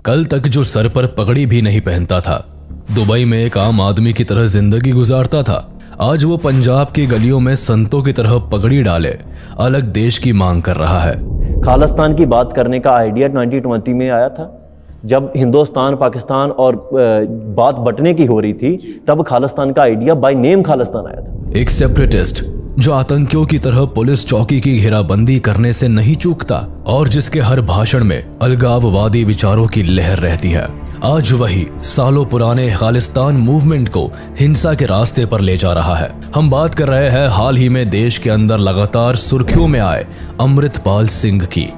कल तक जो सर पर पगड़ी भी नहीं पहनता था, दुबई में एक आम आदमी की तरह जिंदगी गुजारता था, आज वो पंजाब की गलियों में संतों की तरह पगड़ी डाले अलग देश की मांग कर रहा है। खालिस्तान की बात करने का आइडिया 2020 में आया था, जब हिंदुस्तान पाकिस्तान और बात बंटने की हो रही थी, तब खालिस्तान का आइडिया बाय नेम खालिस्तान आया था। एक सेपरेटिस्ट जो आतंकियों की तरह पुलिस चौकी की घेराबंदी करने से नहीं चूकता और जिसके हर भाषण में अलगाववादी विचारों की लहर रहती है, आज वही सालों पुराने खालिस्तान मूवमेंट को हिंसा के रास्ते पर ले जा रहा है। हम बात कर रहे हैं हाल ही में देश के अंदर लगातार सुर्खियों में आए अमृतपाल सिंह की,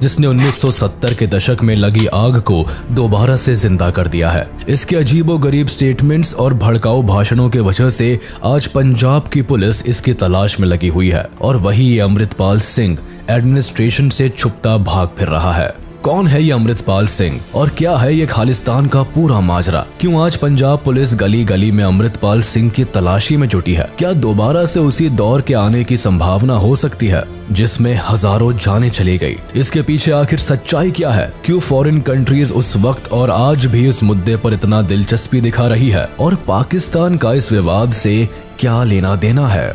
जिसने 1970 के दशक में लगी आग को दोबारा से जिंदा कर दिया है। इसके अजीबोगरीब स्टेटमेंट्स और भड़काऊ भाषणों के वजह से आज पंजाब की पुलिस इसकी तलाश में लगी हुई है और वही ये अमृतपाल सिंह एडमिनिस्ट्रेशन से छुपता भाग फिर रहा है। कौन है ये अमृतपाल सिंह और क्या है ये खालिस्तान का पूरा माजरा? क्यों आज पंजाब पुलिस गली गली में अमृतपाल सिंह की तलाशी में जुटी है? क्या दोबारा से उसी दौर के आने की संभावना हो सकती है जिसमें हजारों जानें चली गई? इसके पीछे आखिर सच्चाई क्या है? क्यों फॉरेन कंट्रीज उस वक्त और आज भी इस मुद्दे पर इतना दिलचस्पी दिखा रही है और पाकिस्तान का इस विवाद से क्या लेना देना है?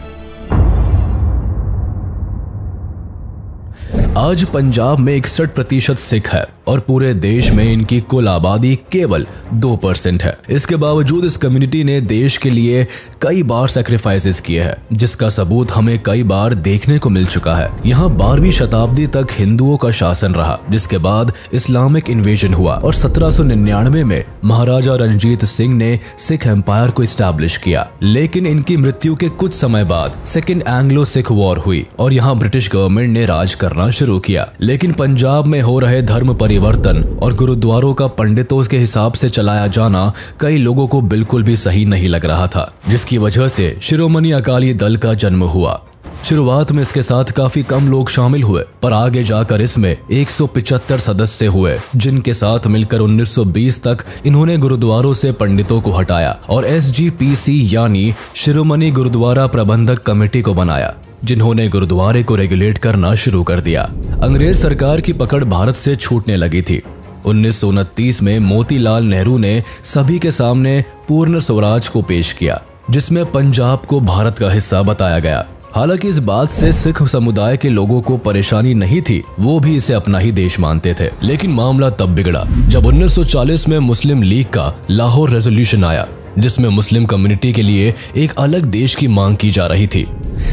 आज पंजाब में 61% सिख है और पूरे देश में इनकी कुल आबादी केवल 2% है। इसके बावजूद इस कम्युनिटी ने देश के लिए कई बार सैक्रिफाइसेस किए हैं, जिसका सबूत हमें कई बार देखने को मिल चुका है। यहाँ 12वीं शताब्दी तक हिंदुओं का शासन रहा, जिसके बाद इस्लामिक इन्वेजन हुआ और 1799 में महाराजा रणजीत सिंह ने सिख एम्पायर को इस्टेब्लिश किया। लेकिन इनकी मृत्यु के कुछ समय बाद सेकेंड एंग्लो सिख वॉर हुई और यहाँ ब्रिटिश गवर्नमेंट ने राज करना शुरू किया। लेकिन पंजाब में हो रहे धर्म परिवर्तन और गुरुद्वारों का पंडितों के हिसाब से चलाया जाना कई लोगों को बिल्कुल भी सही नहीं लग रहा था, जिसकी वजह से शिरोमणि अकाली दल का जन्म हुआ। शुरुआत में इसके साथ काफी कम लोग शामिल हुए, पर आगे जाकर इसमें 175 सदस्य हुए, जिनके साथ मिलकर 1920 तक इन्होंने गुरुद्वारों से पंडितों को हटाया और SGPC यानी शिरोमणि गुरुद्वारा प्रबंधक कमेटी को बनाया, जिन्होंने गुरुद्वारे को रेगुलेट करना शुरू कर दिया। अंग्रेज सरकार की पकड़ भारत से छूटने लगी थी। 1929 में मोतीलाल नेहरू ने सभी के सामने पूर्ण स्वराज को पेश किया, जिसमें पंजाब को भारत का हिस्सा बताया गया। हालांकि इस बात से सिख समुदाय के लोगों को परेशानी नहीं थी, वो भी इसे अपना ही देश मानते थे। लेकिन मामला तब बिगड़ा जब 1940 में मुस्लिम लीग का लाहौर रेजोल्यूशन आया, जिसमें मुस्लिम कम्युनिटी के लिए एक अलग देश की मांग की जा रही थी।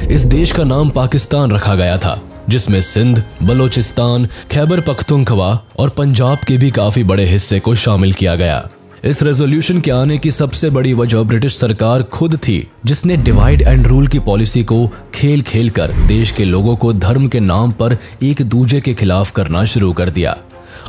इस देश का नाम पाकिस्तान रखा गया था, जिसमें सिंध, बलोचिस्तान, खैबर पख्तूनख्वा और पंजाब के भी काफी बड़े हिस्से को शामिल किया गया। इस रेजोल्यूशन के आने की सबसे बड़ी वजह ब्रिटिश सरकार खुद थी, जिसने डिवाइड एंड रूल की पॉलिसी को खेल खेल कर देश के लोगों को धर्म के नाम पर एक दूसरे के खिलाफ करना शुरू कर दिया।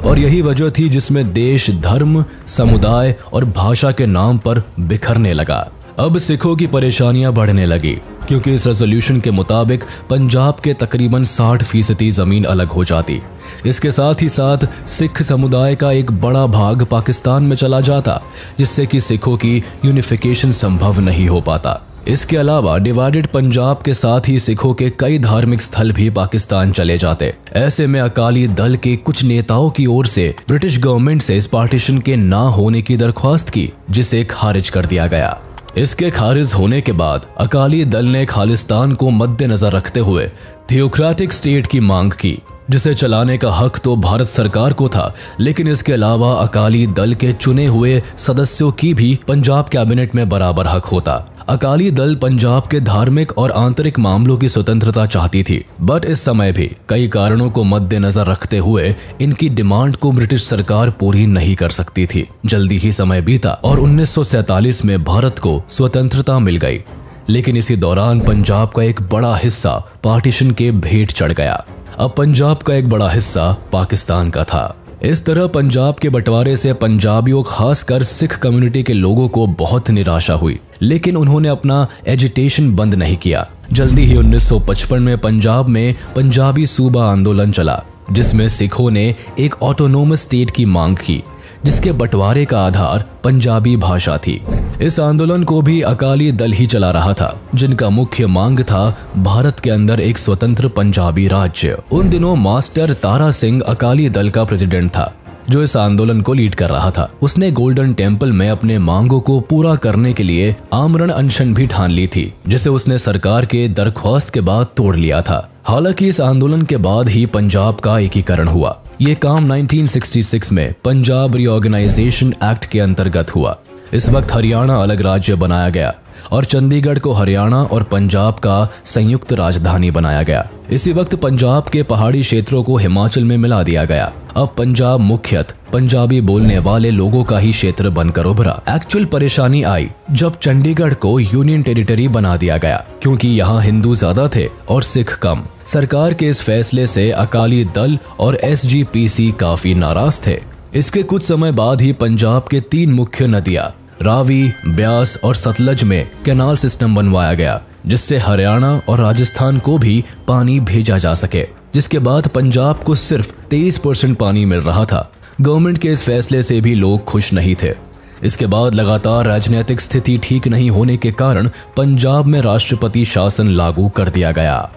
और यही वजह थी जिसमें देश धर्म, समुदाय और भाषा के नाम पर बिखरने लगा। अब सिखों की परेशानियां बढ़ने लगी, क्योंकि इस रेजोल्यूशन के मुताबिक पंजाब के तकरीबन 60% जमीन अलग हो जाती। इसके साथ ही साथ सिख समुदाय का एक बड़ा भाग पाकिस्तान में चला जाता, जिससे कि सिखों की यूनिफिकेशन संभव नहीं हो पाता। इसके अलावा डिवाइडेड पंजाब के साथ ही सिखों के कई धार्मिक स्थल भी पाकिस्तान चले जाते। ऐसे में अकाली दल के कुछ नेताओं की ओर से ब्रिटिश गवर्नमेंट से इस पार्टीशन के ना होने की दरख्वास्त की, जिसे खारिज कर दिया गया। इसके खारिज होने के बाद अकाली दल ने खालिस्तान को मद्देनजर रखते हुए थियोक्रेटिक स्टेट की मांग की, जिसे चलाने का हक तो भारत सरकार को था, लेकिन इसके अलावा अकाली दल के चुने हुए सदस्यों की भी पंजाब कैबिनेट में बराबर हक होता। अकाली दल पंजाब के धार्मिक और आंतरिक मामलों की स्वतंत्रता चाहती थी, बट इस समय भी कई कारणों को मद्देनजर रखते हुए इनकी डिमांड को ब्रिटिश सरकार पूरी नहीं कर सकती थी। जल्दी ही समय बीता और 1947 में भारत को स्वतंत्रता मिल गई, लेकिन इसी दौरान पंजाब का एक बड़ा हिस्सा पार्टीशन के भेंट चढ़ गया। अब पंजाब का एक बड़ा हिस्सा पाकिस्तान का था। इस तरह पंजाब के बंटवारे से पंजाबियों, खासकर सिख कम्युनिटी के लोगों को बहुत निराशा हुई, लेकिन उन्होंने अपना एजिटेशन बंद नहीं किया। जल्दी ही 1955 में पंजाब में पंजाबी सूबा आंदोलन चला, जिसमें सिखों ने एक ऑटोनोमस स्टेट की मांग की, जिसके बंटवारे का आधार पंजाबी भाषा थी। इस आंदोलन को भी अकाली दल ही चला रहा था, जिनका मुख्य मांग था भारत के अंदर एक स्वतंत्र पंजाबी राज्य। उन दिनों मास्टर तारा सिंह अकाली दल का प्रेसिडेंट था, जो इस आंदोलन को लीड कर रहा था। उसने गोल्डन टेम्पल में अपने मांगों को पूरा करने के लिए आमरण अनशन भी ठान ली थी, जिसे उसने सरकार के दरख्वास्त के बाद तोड़ लिया था। हालांकि इस आंदोलन के बाद ही पंजाब का एकीकरण हुआ। ये काम 1966 में पंजाब रीऑर्गेनाइजेशन एक्ट के अंतर्गत हुआ। इस वक्त हरियाणा अलग राज्य बनाया गया और चंडीगढ़ को हरियाणा और पंजाब का संयुक्त राजधानी बनाया गया। इसी वक्त पंजाब के पहाड़ी क्षेत्रों को हिमाचल में मिला दिया गया। अब पंजाब मुख्यतः पंजाबी बोलने वाले लोगों का ही क्षेत्र बनकर उभरा। एक्चुअल परेशानी आई जब चंडीगढ़ को यूनियन टेरिटरी बना दिया गया, क्योंकि यहाँ हिंदू ज्यादा थे और सिख कम। सरकार के इस फैसले से अकाली दल और SGPC काफी नाराज थे। इसके कुछ समय बाद ही पंजाब के 3 मुख्य नदियां रावी, ब्यास और सतलज में कैनाल सिस्टम बनवाया गया, जिससे हरियाणा और राजस्थान को भी पानी भेजा जा सके, जिसके बाद पंजाब को सिर्फ 23% पानी मिल रहा था। गवर्नमेंट के इस फैसले से भी लोग खुश नहीं थे। इसके बाद लगातार राजनीतिक स्थिति ठीक नहीं होने के कारण पंजाब में राष्ट्रपति शासन लागू कर दिया गया।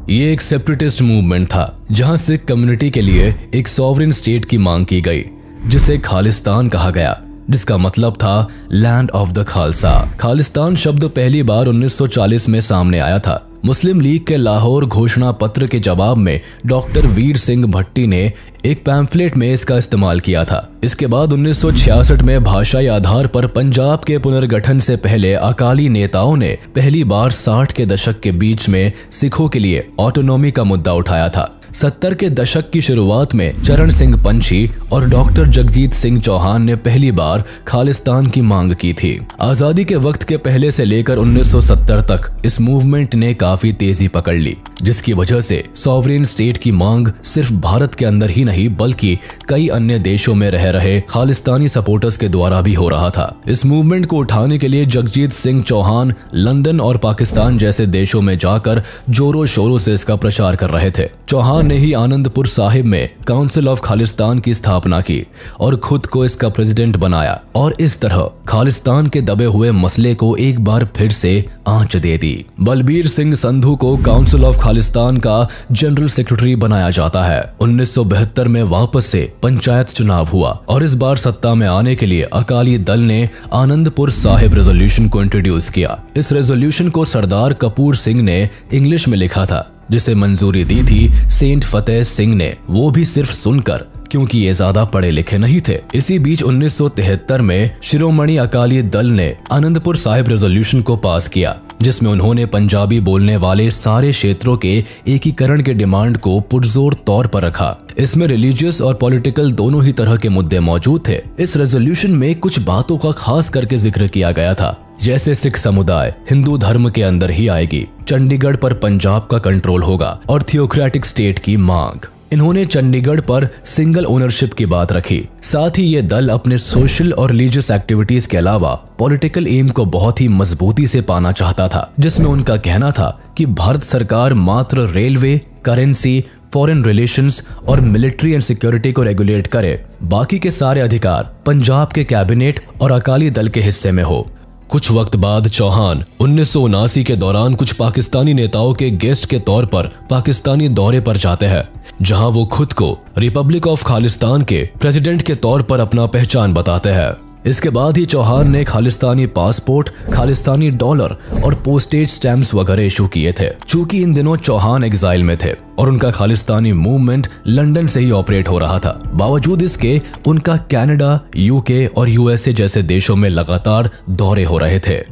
ये एक सेपरेटिस्ट मूवमेंट था, जहां सिख कम्युनिटी के लिए एक सॉवरेन स्टेट की मांग की गई, जिसे खालिस्तान कहा गया, जिसका मतलब था land of the Khalsa. Khalistan शब्द पहली बार 1940 में सामने आया था। मुस्लिम लीग के लाहौर घोषणा पत्र के जवाब में डॉक्टर वीर सिंह भट्टी ने एक पैम्फलेट में इसका इस्तेमाल किया था। इसके बाद 1966 में भाषाई आधार पर पंजाब के पुनर्गठन से पहले अकाली नेताओं ने पहली बार 60 के दशक के बीच में सिखों के लिए ऑटोनॉमी का मुद्दा उठाया था। 70 के दशक की शुरुआत में चरण सिंह पंछी और डॉक्टर जगजीत सिंह चौहान ने पहली बार खालिस्तान की मांग की थी। आजादी के वक्त के पहले से लेकर 1970 तक इस मूवमेंट ने काफी तेजी पकड़ ली, जिसकी वजह से सॉवरेन स्टेट की मांग सिर्फ भारत के अंदर ही नहीं बल्कि कई अन्य देशों में रह रहे खालिस्तानी सपोर्टर्स के द्वारा भी हो रहा था। इस मूवमेंट को उठाने के लिए जगजीत सिंह चौहान लंदन और पाकिस्तान जैसे देशों में जाकर जोरों शोरों से इसका प्रचार कर रहे थे। चौहान ने ही आनंदपुर साहिब में काउंसिल ऑफ खालिस्तान की स्थापना की और खुद को इसका प्रेसिडेंट बनाया, और इस तरह खालिस्तान के दबे हुए मसले को एक बार फिर से आंच दे दी। बलबीर सिंह संधू को काउंसिल ऑफ खालिस्तान का जनरल सेक्रेटरी बनाया जाता है। 1972 में वापस से पंचायत चुनाव हुआ और इस बार सत्ता में आने के लिए अकाली दल ने आनंदपुर साहिब रेजोल्यूशन को इंट्रोड्यूस किया। इस रेजोल्यूशन को सरदार कपूर सिंह ने इंग्लिश में लिखा था, जिसे मंजूरी दी थी सेंट फतेह सिंह ने, वो भी सिर्फ सुनकर, क्योंकि ये ज्यादा पढ़े लिखे नहीं थे। इसी बीच 1973 में शिरोमणि अकाली दल ने आनंदपुर साहिब रेजोल्यूशन को पास किया, जिसमें उन्होंने पंजाबी बोलने वाले सारे क्षेत्रों के एकीकरण के डिमांड को पुरजोर तौर पर रखा। इसमें रिलीजियस और पॉलिटिकल दोनों ही तरह के मुद्दे मौजूद थे। इस रेजोल्यूशन में कुछ बातों का खास करके जिक्र किया गया था, जैसे सिख समुदाय हिंदू धर्म के अंदर ही आएगी, चंडीगढ़ पर पंजाब का कंट्रोल होगा और थियोक्रेटिक स्टेट की मांग। इन्होंने चंडीगढ़ पर सिंगल ओनरशिप की बात रखी। साथ ही ये दल अपने सोशल और रिलीजियस एक्टिविटीज के अलावा पॉलिटिकल एम को बहुत ही मजबूती से पाना चाहता था, जिसमें उनका कहना था कि भारत सरकार मात्र रेलवे, करेंसी, फॉरेन रिलेशंस और मिलिट्री एंड सिक्योरिटी को रेगुलेट करे, बाकी के सारे अधिकार पंजाब के कैबिनेट और अकाली दल के हिस्से में हो। कुछ वक्त बाद चौहान 1979 के दौरान कुछ पाकिस्तानी नेताओं के गेस्ट के तौर पर पाकिस्तानी दौरे पर जाते हैं, जहां वो खुद को रिपब्लिक ऑफ खालिस्तान के प्रेसिडेंट के तौर पर अपना पहचान बताते हैं। इसके बाद ही चौहान ने खालिस्तानी पासपोर्ट, खालिस्तानी डॉलर और पोस्टेज स्टैम्प्स वगैरह इशू किए थे। चूंकि इन दिनों चौहान एग्जाइल में थे और उनका खालिस्तानी मूवमेंट लंदन से ही ऑपरेट हो रहा था, बावजूद इसके उनका कनाडा, यूके और यूएसए जैसे देशों में लगातार दौरे हो रहे थे।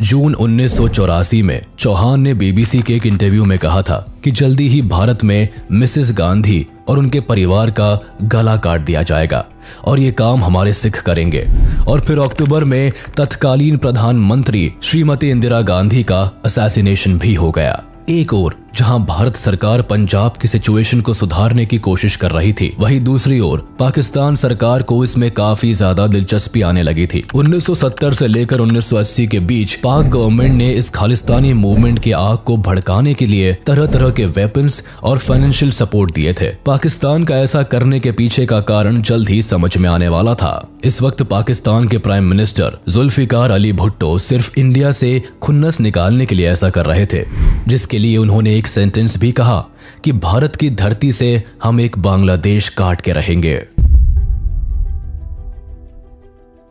जून 1984 में चौहान ने बीबीसी के एक इंटरव्यू में कहा था कि जल्दी ही भारत में मिसेस गांधी और उनके परिवार का गला काट दिया जाएगा और ये काम हमारे सिख करेंगे। और फिर अक्टूबर में तत्कालीन प्रधानमंत्री श्रीमती इंदिरा गांधी का असैसिनेशन भी हो गया। एक ओर जहां भारत सरकार पंजाब की सिचुएशन को सुधारने की कोशिश कर रही थी, वहीं दूसरी ओर पाकिस्तान सरकार को इसमें काफी ज्यादा दिलचस्पी आने लगी थी। 1970 से लेकर 1980 के बीच पाक गवर्नमेंट ने इस खालिस्तानी मूवमेंट की आग को भड़काने के लिए तरह तरह के वेपन्स और फाइनेंशियल सपोर्ट दिए थे। पाकिस्तान का ऐसा करने के पीछे का कारण जल्द ही समझ में आने वाला था। इस वक्त पाकिस्तान के प्राइम मिनिस्टर जुल्फिकार अली भुट्टो सिर्फ इंडिया से खुन्नस निकालने के लिए ऐसा कर रहे थे, जिसके लिए उन्होंने एक सेंटेंस भी कहा कि भारत की धरती से हम एक बांग्लादेश काट के रहेंगे।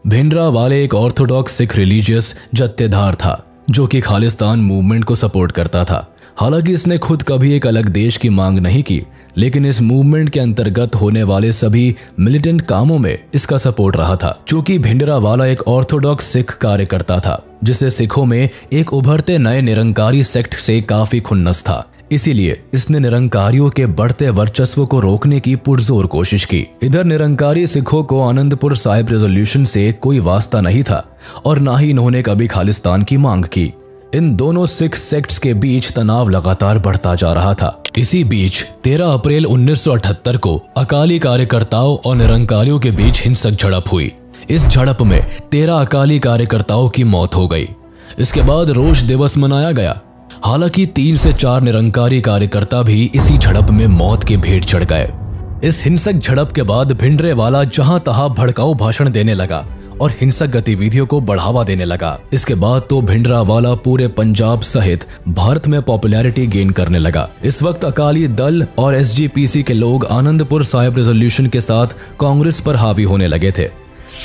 भिंडरावाले एक ऑर्थोडॉक्स सिख रिलीजियस जत्थेदार था जो कि खालिस्तान मूवमेंट को सपोर्ट करता था। हालांकि इसने खुद कभी एक अलग देश की मांग नहीं की, लेकिन इस मूवमेंट के अंतर्गत होने वाले सभी मिलिटेंट कामों में इसका सपोर्ट रहा था। चूंकि भिंडरावाला एक ऑर्थोडॉक्स सिख कार्यकर्ता था जिसे सिखों में एक उभरते नए निरंकारी सेक्ट से काफी खुन्नस था, इसीलिए इसने निरंकारियों के बढ़ते वर्चस्व को रोकने की पुरजोर कोशिश की। इधर निरंकारी सिखों को आनंदपुर साहिब रेजोल्यूशन से कोई वास्ता नहीं था और ना ही इन्होंने कभी खालिस्तान की मांग की। इन दोनों सिख सेक्ट्स के बीच तनाव लगातार बढ़ता जा रहा था। इसी बीच 13 अप्रैल 1978 को अकाली कार्यकर्ताओं और निरंकारियों के बीच हिंसक झड़प हुई। इस झड़प में 13 अकाली कार्यकर्ताओं की मौत हो गई। इसके बाद रोष दिवस मनाया गया। हालांकि 3 से 4 निरंकारी कार्यकर्ता भी इसी झड़प में मौत के भेंट चढ़ गए। इस हिंसक झड़प के बाद भिंडरावाला जहां तहां भड़काऊ भाषण देने लगा और हिंसक गतिविधियों को बढ़ावा देने लगा। इसके बाद तो भिंडरावाला पूरे पंजाब सहित भारत में पॉपुलैरिटी गेन करने लगा। इस वक्त अकाली दल और SGPC के लोग आनंदपुर साहिब रेजोल्यूशन के साथ कांग्रेस पर हावी होने लगे थे।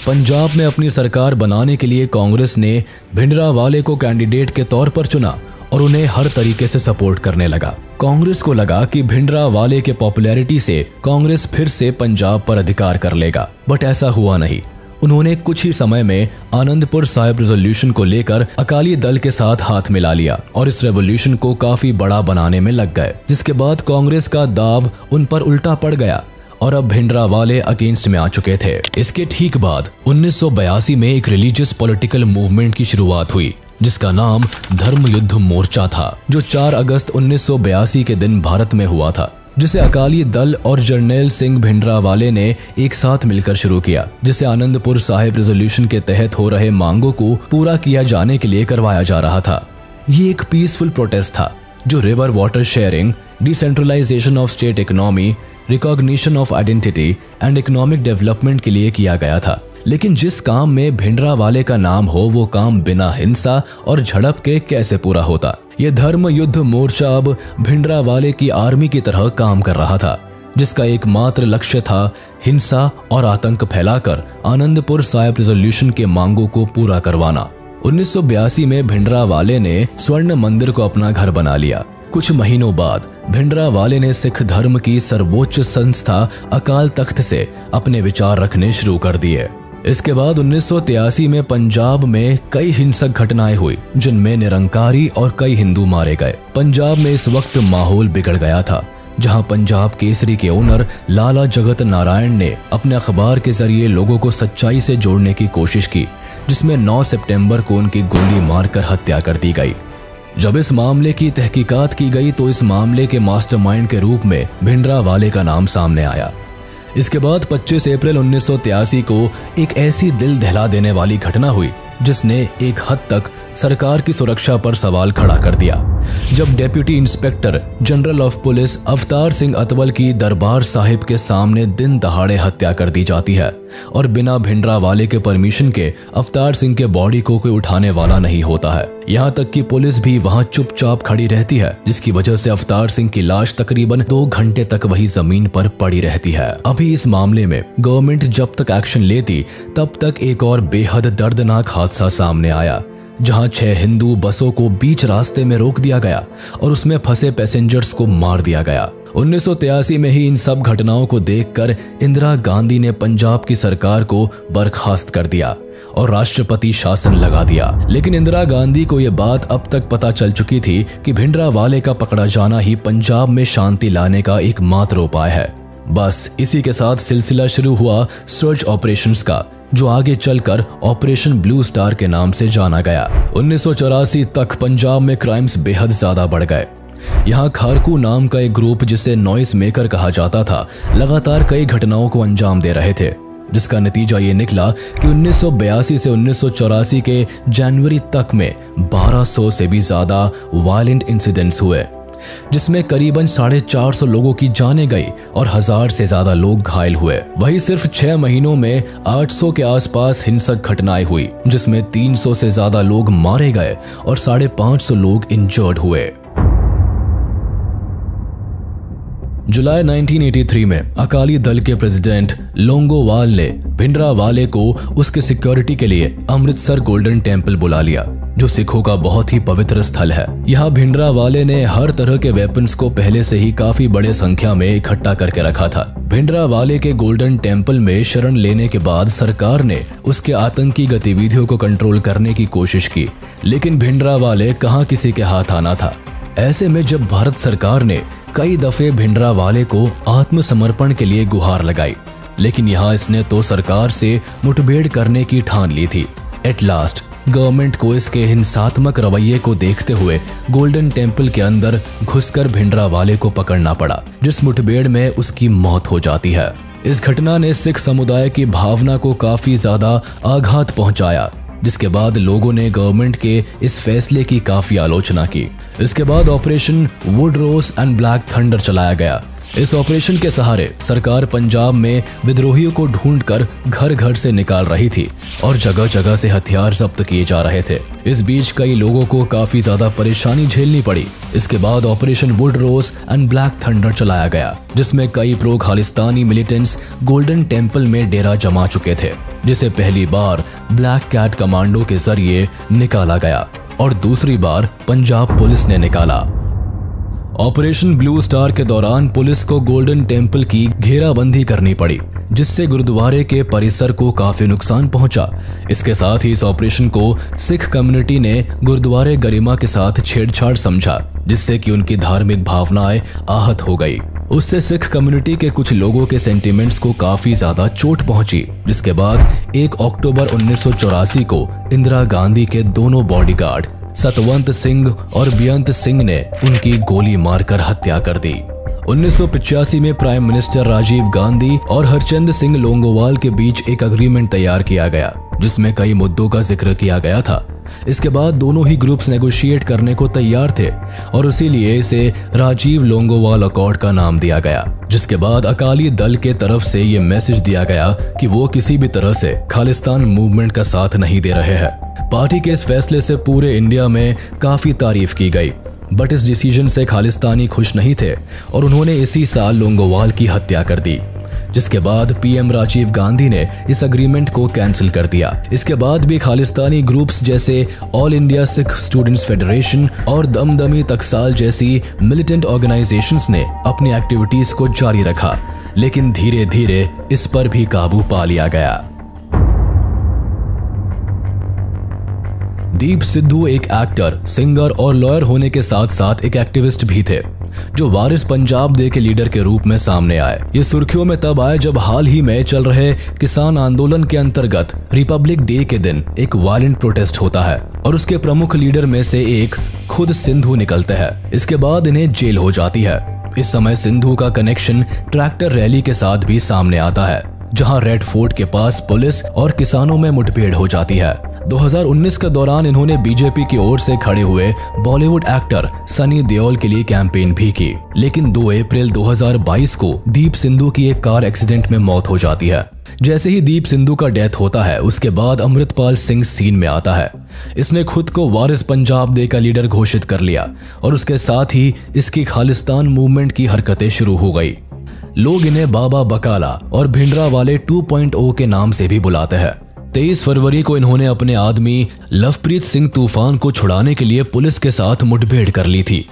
पंजाब में अपनी सरकार बनाने के लिए कांग्रेस ने भिंडरावाले को कैंडिडेट के तौर पर चुना और उन्हें हर तरीके से सपोर्ट करने लगा। कांग्रेस को लगा कि भिंडरावाले के पॉपुलैरिटी से कांग्रेस फिर से पंजाब पर अधिकार कर लेगा, बट ऐसा हुआ नहीं। उन्होंने कुछ ही समय में आनंदपुर साहिब रेजोल्यूशन को लेकर अकाली दल के साथ हाथ मिला लिया और इस रेवोल्यूशन को काफी बड़ा बनाने में लग गए, जिसके बाद कांग्रेस का दाव उन पर उल्टा पड़ गया और अब भिंडरावाले अगेंस्ट में आ चुके थे। इसके ठीक बाद 1982 में एक रिलीजियस पॉलिटिकल मूवमेंट की शुरुआत हुई जिसका नाम धर्म युद्ध मोर्चा था, जो 4 अगस्त 1982 के दिन भारत में हुआ था, जिसे अकाली दल और जर्नैल सिंह भिंडरावाले ने एक साथ मिलकर शुरू किया, जिसे आनंदपुर साहिब रेजोल्यूशन के तहत हो रहे मांगों को पूरा किया जाने के लिए करवाया जा रहा था। ये एक पीसफुल प्रोटेस्ट था जो river water sharing, decentralisation of state economy, recognition of identity and economic development के लिए किया गया था। लेकिन जिस काम में भिंडरावाले का नाम हो वो काम बिना हिंसा और झड़प के कैसे पूरा होता। यह धर्म युद्ध मोर्चा अब भिंडरावाले की आर्मी की तरह काम कर रहा था, जिसका एकमात्र लक्ष्य था हिंसा और आतंक फैलाकर आनंदपुर साहिब रेजोल्यूशन के मांगों को पूरा करवाना। 1982 में भिंडरावाले ने स्वर्ण मंदिर को अपना घर बना लिया। कुछ महीनों बाद भिंडरावाले ने सिख धर्म की सर्वोच्च संस्था अकाल तख्त से अपने विचार रखने शुरू कर दिए। इसके बाद 1983 में पंजाब में कई हिंसक घटनाएं हुई जिनमें निरंकारी और कई हिंदू मारे गए। पंजाब में इस वक्त माहौल बिगड़ गया था, जहां पंजाब केसरी के ओनर लाला जगत नारायण ने अपने अखबार के जरिए लोगों को सच्चाई से जोड़ने की कोशिश की, जिसमें 9 सितंबर को उनकी गोली मारकर हत्या कर दी गई। जब इस मामले की तहकीकात की गई तो इस मामले के मास्टरमाइंड के रूप में भिंडरावाले का नाम सामने आया। इसके बाद 25 अप्रैल 1983 को एक ऐसी दिल दहला देने वाली घटना हुई जिसने एक हद तक सरकार की सुरक्षा पर सवाल खड़ा कर दिया, जब deputy inspector general of police Avtar Singh अतवल की दरबार साहिब के सामने दिन दहाड़े हत्या कर दी जाती है और बिना भिंडरावाले के परमिशन के अवतार सिंह के बॉडी को कोई उठाने वाला नहीं होता है। यहाँ तक कि पुलिस भी वहाँ चुपचाप खड़ी रहती है, जिसकी वजह से अवतार सिंह की लाश तकरीबन 2 घंटे तक वही जमीन पर पड़ी रहती है। अभी इस मामले में गवर्नमेंट जब तक एक्शन लेती तब तक एक और बेहद दर्दनाक हादसा सामने आया, जहां 6 हिंदू बसों को बीच रास्ते में रोक दिया गया और उसमें फंसे पैसेंजर्स को मार दिया गया। 1983 में ही इन सब घटनाओं को देखकर इंदिरा गांधी ने पंजाब की सरकार को बर्खास्त कर दिया और राष्ट्रपति शासन लगा दिया। लेकिन इंदिरा गांधी को यह बात अब तक पता चल चुकी थी कि भिंडरावाले का पकड़ा जाना ही पंजाब में शांति लाने का एकमात्र उपाय है। बस इसी के साथ सिलसिला शुरू हुआ सर्च ऑपरेशंस का, जो आगे चलकर ऑपरेशन ब्लू स्टार के नाम से जाना गया। 1984 तक पंजाब में क्राइम्स बेहद ज्यादा बढ़ गए। यहाँ खारकू नाम का एक ग्रुप, जिसे नॉइस मेकर कहा जाता था, लगातार कई घटनाओं को अंजाम दे रहे थे, जिसका नतीजा ये निकला कि 1982 से 1984 के जनवरी तक में 1200 से भी ज्यादा वायलेंट इंसिडेंट्स हुए, जिसमें करीबन 450 लोगों की जानें गई और 1000 से ज्यादा लोग घायल हुए। वहीं सिर्फ 6 महीनों में 800 के आसपास हिंसक घटनाएं हुई, जिसमें 300 से ज्यादा लोग मारे गए और 550 लोग इंजर्ड हुए। जुलाई 1983 में अकाली दल के प्रेसिडेंट लोंगोवाल ने भिंडरावाले को उसके सिक्योरिटी के लिए अमृतसर गोल्डन टेम्पल बुला लिया, जो सिखों का बहुत ही पवित्र स्थल है। यहाँ भिंडरावाले ने हर तरह के वेपन्स को पहले से ही काफी बड़े संख्या में इकट्ठा करके रखा था। भिंडरावाले के गोल्डन टेम्पल में शरण लेने के बाद सरकार ने उसके आतंकी गतिविधियों को कंट्रोल करने की कोशिश की, लेकिन भिंडरावाले कहाँ किसी के हाथ आना था। ऐसे में जब भारत सरकार ने कई दफे भिंडरावाले को आत्मसमर्पण के लिए गुहार लगाई, लेकिन यहाँ इसने तो सरकार से मुठभेड़ करने की ठान ली थी। एट लास्ट गवर्नमेंट को इसके हिंसात्मक रवैये को देखते हुए गोल्डन टेम्पल के अंदर घुसकर भिंडरावाले को पकड़ना पड़ा, जिस मुठभेड़ में उसकी मौत हो जाती है। इस घटना ने सिख समुदाय की भावना को काफी ज्यादा आघात पहुंचाया, जिसके बाद लोगों ने गवर्नमेंट के इस फैसले की काफी आलोचना की। इसके बाद ऑपरेशन वुडरोस एंड ब्लैक थंडर चलाया गया। इस ऑपरेशन के सहारे सरकार पंजाब में विद्रोहियों को ढूंढकर घर घर से निकाल रही थी और जगह जगह से हथियार जब्त किए जा रहे थे। इस बीच कई लोगों को काफी ज्यादा परेशानी झेलनी पड़ी। इसके बाद ऑपरेशन वुडरोस एंड ब्लैक थंडर चलाया गया, जिसमें कई pro Khalistani militants golden temple में डेरा जमा चुके थे, जिसे पहली बार ब्लैक कैट कमांडो के जरिए निकाला गया और दूसरी बार पंजाब पुलिस ने निकाला। ऑपरेशन ब्लू स्टार के दौरान पुलिस को गोल्डन टेम्पल की घेराबंदी करनी पड़ी, जिससे गुरुद्वारे के परिसर को काफी नुकसान पहुंचा। इसके साथ ही इस ऑपरेशन को सिख कम्युनिटी ने गुरुद्वारे गरिमा के साथ छेड़छाड़ समझा, जिससे कि उनकी धार्मिक भावनाएं आहत हो गई। उससे सिख कम्युनिटी के कुछ लोगों के सेंटिमेंट्स को काफी ज्यादा चोट पहुंची, जिसके बाद 1 अक्टूबर 1984 को इंदिरा गांधी के दोनों बॉडीगार्ड सतवंत सिंह और बेअंत सिंह ने उनकी गोली मारकर हत्या कर दी। 1985 में प्राइम मिनिस्टर राजीव गांधी और हरचंद सिंह लोंगोवाल के बीच एक एग्रीमेंट तैयार किया गया, जिसमें कई मुद्दों का जिक्र किया गया था। इसके बाद दोनों ही ग्रुप्स नेगोशिएट करने को तैयार थे और इसीलिए इसे राजीव लोंगोवाल अकॉर्ड का नाम दिया गया, जिसके बाद अकाली दल के तरफ से ये मैसेज दिया गया कि वो किसी भी तरह से खालिस्तान मूवमेंट का साथ नहीं दे रहे हैं। पार्टी के इस फैसले से पूरे इंडिया में काफी तारीफ की गई, बट इस डिसीजन से खालिस्तानी खुश नहीं थे और उन्होंने इसी साल लोंगोवाल की हत्या कर दी, जिसके बाद पीएम राजीव गांधी ने इस एग्रीमेंट को कैंसिल कर दिया। इसके बाद भी खालिस्तानी ग्रुप्स जैसे all India Sikh students federation और दमदमी तकसाल जैसी मिलिटेंट ऑर्गेनाइजेशंस ने अपनी एक्टिविटीज को जारी रखा, लेकिन धीरे धीरे इस पर भी काबू पा लिया गया। दीप सिद्धू एक एक्टर, सिंगर और लॉयर होने के साथ साथ एक एक्टिविस्ट भी थे, जो वारिस पंजाब डे के लीडर के रूप में सामने आए। ये सुर्खियों में तब आए जब हाल ही में चल रहे किसान आंदोलन के अंतर्गत रिपब्लिक डे के दिन एक वायलेंट प्रोटेस्ट होता है और उसके प्रमुख लीडर में से एक खुद सिद्धू निकलते हैं। इसके बाद इन्हें जेल हो जाती है। इस समय सिद्धू का कनेक्शन ट्रैक्टर रैली के साथ भी सामने आता है, जहां रेड फोर्ट के पास पुलिस और किसानों में मुठभेड़ हो जाती है। 2019 के दौरान इन्होंने बीजेपी की ओर से खड़े हुए बॉलीवुड एक्टर सनी देओल के लिए कैंपेन भी की, लेकिन 2 अप्रैल 2022 को दीप सिद्धू की एक कार एक्सीडेंट में मौत हो जाती है। जैसे ही दीप सिद्धू का डेथ होता है, उसके बाद अमृतपाल सिंह सीन में आता है। इसने खुद को वारिस पंजाब डे का लीडर घोषित कर लिया और उसके साथ ही इसकी खालिस्तान मूवमेंट की हरकतें शुरू हो गई। लोग इन्हें बाबा बकाला और भिंडरावाले 2.0 के नाम से भी बुलाते हैं। 23 फरवरी को इन्होंने अपने आदमी लवप्रीत सिंह तूफान को छुड़ाने के लिए पुलिस के साथ मुठभेड़ कर ली थी।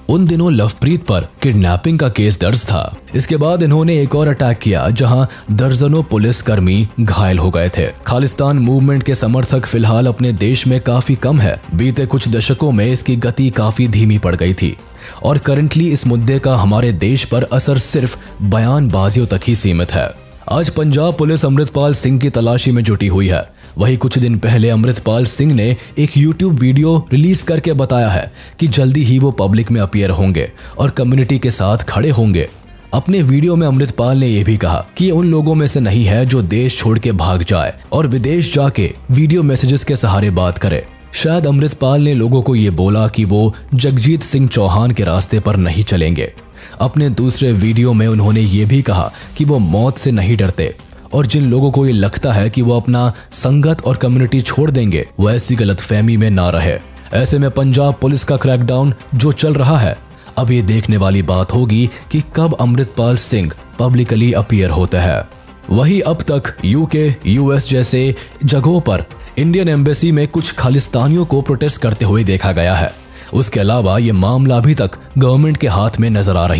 उन दिनों लवप्रीत पर किडनैपिंग का केस दर्ज था। इसके बाद इन्होंने एक और अटैक किया, जहां दर्जनों पुलिसकर्मी घायल हो गए थे। खालिस्तान मूवमेंट के समर्थक फिलहाल अपने देश में काफी कम है। बीते कुछ दशकों में इसकी गति काफी धीमी पड़ गई थी और करंटली इस मुद्दे का हमारे देश पर असर सिर्फ बयानबाजियों तक ही सीमित है। आज पंजाब पुलिस अमृतपाल सिंह की तलाशी में जुटी हुई है। वहीं कुछ दिन पहले अमृतपाल सिंह ने एक YouTube वीडियो रिलीज करके बताया है कि जल्दी ही वो पब्लिक में अपीयर होंगे और कम्युनिटी के साथ खड़े होंगे। अपने वीडियो में अमृतपाल ने यह भी कहा कि ये उन लोगों में से नहीं है जो देश छोड़ के भाग जाए और विदेश जाके वीडियो मैसेजेस के सहारे बात करे। शायद अमृतपाल ने लोगों को ये बोला कि वो जगजीत सिंह चौहान के रास्ते पर नहीं चलेंगे। अपने दूसरे वीडियो में उन्होंने ये भी कहा कि वो मौत से नहीं डरते और जिन लोगों को ये लगता है कि वो अपना संगत और कम्युनिटी छोड़ देंगे, वो ऐसी गलतफहमी में ना रहे। ऐसे में पंजाब पुलिस का क्रैकडाउन जो चल रहा है, अब ये देखने वाली बात होगी कि कब अमृतपाल सिंह पब्लिकली अपीयर होते हैं। वही अब तक यूके, यूएस जैसे जगहों पर इंडियन एम्बेसी में कुछ खालिस्तानियों को प्रोटेस्ट करते हुए देखा गया है। उसके अलावा ये मामला अभी तक गवर्नमेंट के हाथ में नजर आ रही है।